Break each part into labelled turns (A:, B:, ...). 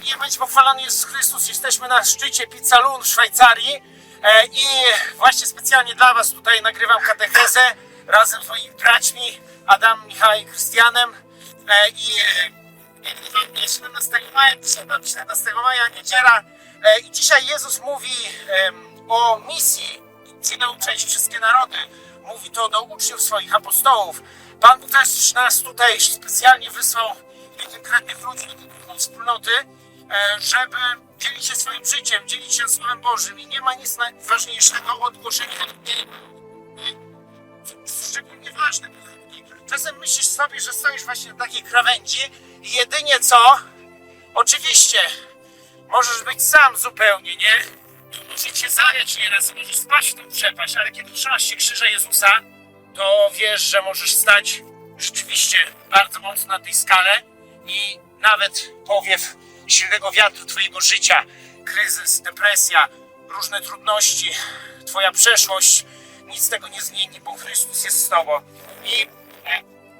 A: niech będzie pochwalony Jezus Chrystus. Jesteśmy na szczycie Pizzalun w Szwajcarii i właśnie specjalnie dla Was tutaj nagrywam katechezę razem z moimi braćmi Adam, Michałem i Krystianem i 17 maja, niedziela, i dzisiaj Jezus mówi o misji, gdzie nauczać wszystkie narody. Mówi to do uczniów swoich, apostołów. Pan Bóg też nas tutaj specjalnie wysłał konkretnych ludzi do wspólnoty, żeby dzielić się swoim życiem, dzielić się Słowem Bożym. I nie ma nic najważniejszego od głoszenia, szczególnie ważne. Czasem myślisz sobie, że stoisz właśnie na takiej krawędzi i jedynie co? Oczywiście, możesz być sam zupełnie, nie? Może cię zająć nieraz, możesz spaść w tą przepaść, ale kiedy trzymasz się krzyża Jezusa, to wiesz, że możesz stać rzeczywiście bardzo mocno na tej skale i nawet powiew silnego wiatru twojego życia, kryzys, depresja, różne trudności, twoja przeszłość, nic tego nie zmieni, bo Chrystus jest z tobą. I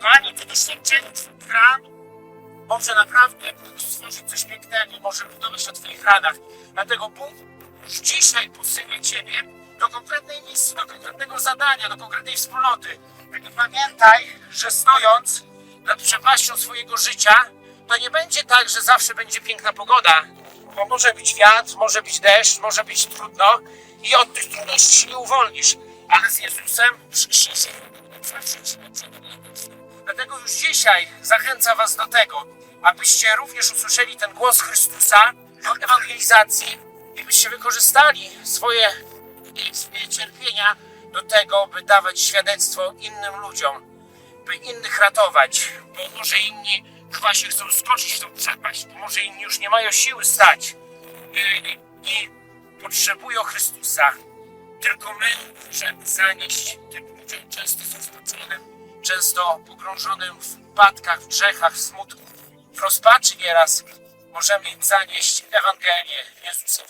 A: kochani, to doświadczenie ran może naprawdę stworzyć coś pięknego, może budować na twoich ranach. Dlatego Bóg już dzisiaj posyła ciebie do konkretnej misji, do konkretnego zadania, do konkretnej wspólnoty. Tylko pamiętaj, że stojąc nad przepaścią swojego życia, to nie będzie tak, że zawsze będzie piękna pogoda, bo może być wiatr, może być deszcz, może być trudno i od tych trudności się nie uwolnisz, ale z Jezusem przykrzyżem. Dlatego już dzisiaj zachęcam Was do tego, abyście również usłyszeli ten głos Chrystusa do ewangelizacji i byście wykorzystali swoje cierpienia do tego, by dawać świadectwo innym ludziom, by innych ratować, bo może inni chyba się chcą skoczyć w tą przepaść, bo może inni już nie mają siły stać i potrzebują Chrystusa. Tylko my, żeby zanieść tym ludziom często zrzuconym, często pogrążonym w upadkach, w grzechach, w smutku, w rozpaczy nieraz, możemy im zanieść Ewangelię Jezusa.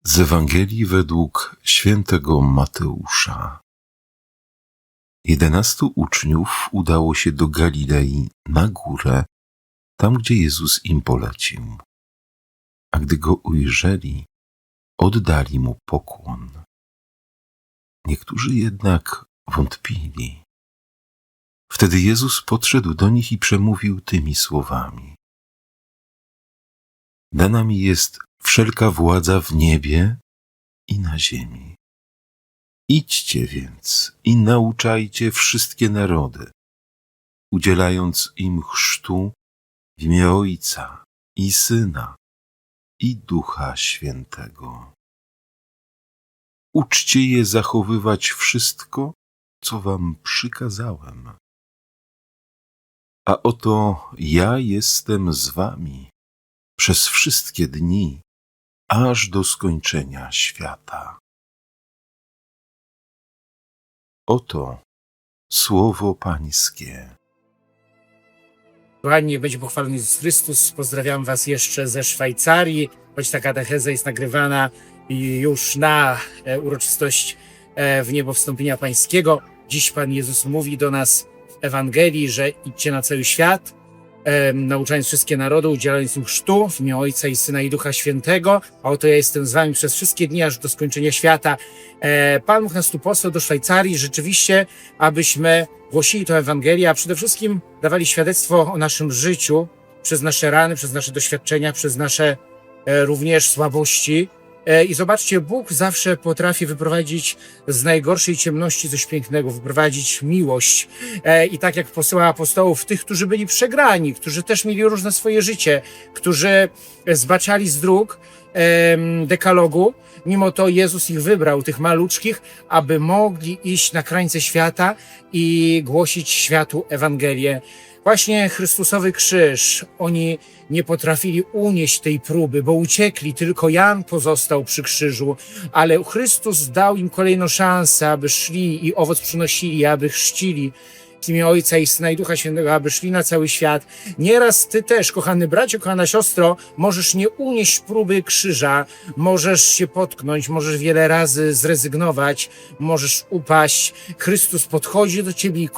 B: Z Ewangelii według świętego Mateusza. 11 uczniów udało się do Galilei na górę, tam gdzie Jezus im polecił. A gdy go ujrzeli, oddali mu pokłon. Niektórzy jednak wątpili. Wtedy Jezus podszedł do nich i przemówił tymi słowami. Dana mi jest wszelka władza w niebie i na ziemi. Idźcie więc i nauczajcie wszystkie narody, udzielając im chrztu w imię Ojca i Syna i Ducha Świętego. Uczcie je zachowywać wszystko, co wam przykazałem. A oto ja jestem z wami przez wszystkie dni, aż do skończenia świata. Oto słowo Pańskie.
C: Kochani, niech będzie pochwalony Jezus Chrystus. Pozdrawiam Was jeszcze ze Szwajcarii, choć ta katecheza jest nagrywana już na uroczystość w niebo wstąpienia Pańskiego. Dziś Pan Jezus mówi do nas w Ewangelii, że idźcie na cały świat, nauczając wszystkie narody, udzielając im chrztu w imię Ojca i Syna i Ducha Świętego. A oto ja jestem z wami przez wszystkie dni, aż do skończenia świata. Pan Bóg nas tu posłał do Szwajcarii rzeczywiście, abyśmy głosili tę Ewangelię, a przede wszystkim dawali świadectwo o naszym życiu przez nasze rany, przez nasze doświadczenia, przez nasze również słabości. I zobaczcie, Bóg zawsze potrafi wyprowadzić z najgorszej ciemności coś pięknego, wyprowadzić miłość. I tak jak posyła apostołów, tych, którzy byli przegrani, którzy też mieli różne swoje życie, którzy zbaczali z dróg dekalogu, mimo to Jezus ich wybrał, tych maluczkich, aby mogli iść na krańce świata i głosić światu Ewangelię. Właśnie Chrystusowy krzyż, oni nie potrafili unieść tej próby, bo uciekli, tylko Jan pozostał przy krzyżu, ale Chrystus dał im kolejną szansę, aby szli i owoc przynosili, aby chrzcili w imię Ojca i Syna i Ducha Świętego, aby szli na cały świat. Nieraz ty też, kochany bracie, kochana siostro, możesz nie unieść próby krzyża, możesz się potknąć, możesz wiele razy zrezygnować, możesz upaść. Chrystus podchodzi do ciebie i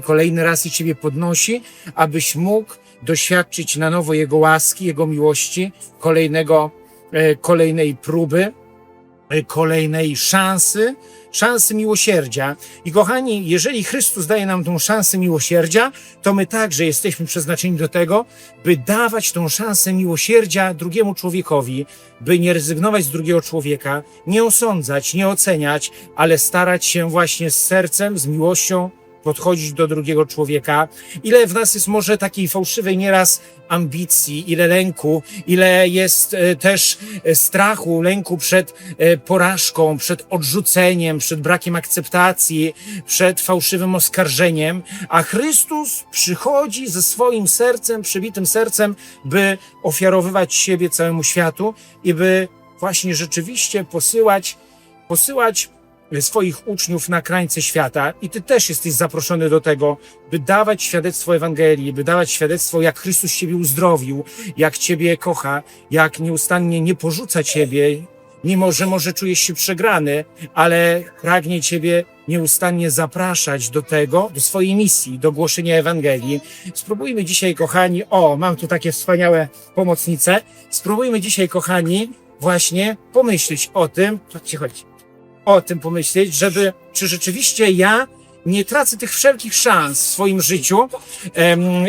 C: kolejny raz i ciebie podnosi, abyś mógł doświadczyć na nowo Jego łaski, Jego miłości, kolejnej próby, kolejnej szansy miłosierdzia. I kochani, jeżeli Chrystus daje nam tą szansę miłosierdzia, to my także jesteśmy przeznaczeni do tego, by dawać tą szansę miłosierdzia drugiemu człowiekowi, by nie rezygnować z drugiego człowieka, nie osądzać, nie oceniać, ale starać się właśnie z sercem, z miłością podchodzić do drugiego człowieka. Ile w nas jest może takiej fałszywej nieraz ambicji, ile lęku, ile jest też strachu, lęku przed porażką, przed odrzuceniem, przed brakiem akceptacji, przed fałszywym oskarżeniem, a Chrystus przychodzi ze swoim sercem, przybitym sercem, by ofiarowywać siebie całemu światu i by właśnie rzeczywiście posyłać swoich uczniów na krańce świata. I ty też jesteś zaproszony do tego, by dawać świadectwo Ewangelii, by dawać świadectwo, jak Chrystus ciebie uzdrowił, jak ciebie kocha, jak nieustannie nie porzuca ciebie, mimo że może czujesz się przegrany, ale pragnie ciebie nieustannie zapraszać do tego, do swojej misji, do głoszenia Ewangelii. Spróbujmy dzisiaj, kochani, mam tu takie wspaniałe pomocnice, spróbujmy dzisiaj, kochani, właśnie pomyśleć o tym, pomyśleć, czy rzeczywiście ja nie tracę tych wszelkich szans w swoim życiu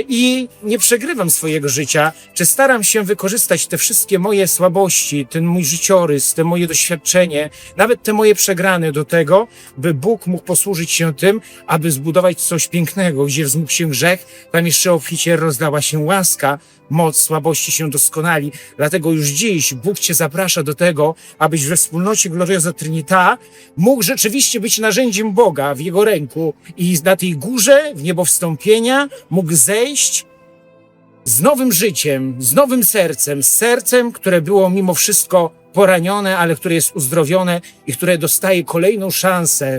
C: i nie przegrywam swojego życia, czy staram się wykorzystać te wszystkie moje słabości, ten mój życiorys, te moje doświadczenie, nawet te moje przegrane do tego, by Bóg mógł posłużyć się tym, aby zbudować coś pięknego, gdzie wzmógł się grzech, tam jeszcze obficie rozdała się łaska, moc słabości się doskonali. Dlatego już dziś Bóg cię zaprasza do tego, abyś we wspólnocie Gloriosa Trinita mógł rzeczywiście być narzędziem Boga w Jego ręku i na tej górze w niebo wstąpienia mógł zejść z nowym życiem, z nowym sercem, z sercem, które było mimo wszystko poranione, ale które jest uzdrowione i które dostaje kolejną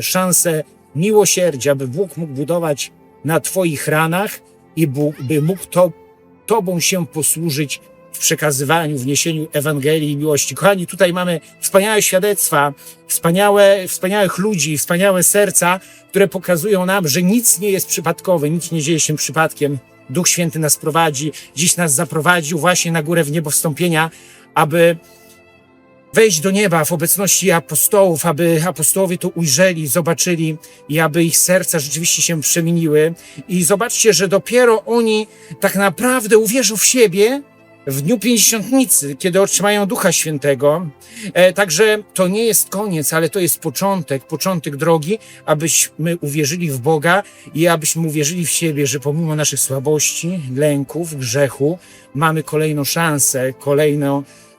C: szansę miłosierdzia, by Bóg mógł budować na twoich ranach i by mógł Tobą się posłużyć w przekazywaniu, w niesieniu Ewangelii i miłości. Kochani, tutaj mamy wspaniałe świadectwa, wspaniałych ludzi, wspaniałe serca, które pokazują nam, że nic nie jest przypadkowe, nic nie dzieje się przypadkiem. Duch Święty nas prowadzi, dziś nas zaprowadził właśnie na górę w niebo wstąpienia, aby wejść do nieba w obecności apostołów, aby apostołowie to ujrzeli, zobaczyli i aby ich serca rzeczywiście się przemieniły. I zobaczcie, że dopiero oni tak naprawdę uwierzą w siebie w dniu Pięćdziesiątnicy, kiedy otrzymają Ducha Świętego. Także to nie jest koniec, ale to jest początek drogi, abyśmy uwierzyli w Boga i abyśmy uwierzyli w siebie, że pomimo naszych słabości, lęków, grzechu, mamy kolejną szansę,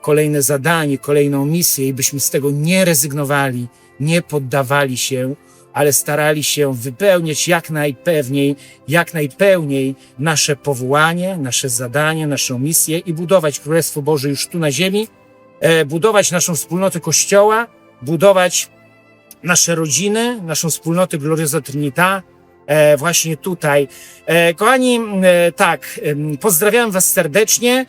C: kolejne zadanie, kolejną misję i byśmy z tego nie rezygnowali, nie poddawali się, ale starali się wypełniać jak najpełniej nasze powołanie, nasze zadanie, naszą misję i budować Królestwo Boże już tu na ziemi, budować naszą wspólnotę Kościoła, budować nasze rodziny, naszą wspólnotę Gloriosa Trinita, właśnie tutaj. Kochani, pozdrawiam was serdecznie.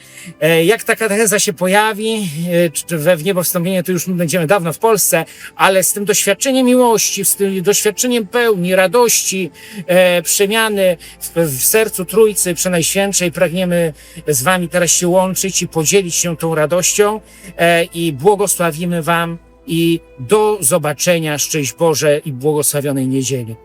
C: Jak ta katecheza się pojawi, czy w niebo wstąpienie, to już my będziemy dawno w Polsce, ale z tym doświadczeniem miłości, z tym doświadczeniem pełni, radości, przemiany w sercu Trójcy Przenajświętszej pragniemy z wami teraz się łączyć i podzielić się tą radością i błogosławimy wam i do zobaczenia, szczęść Boże i błogosławionej niedzieli.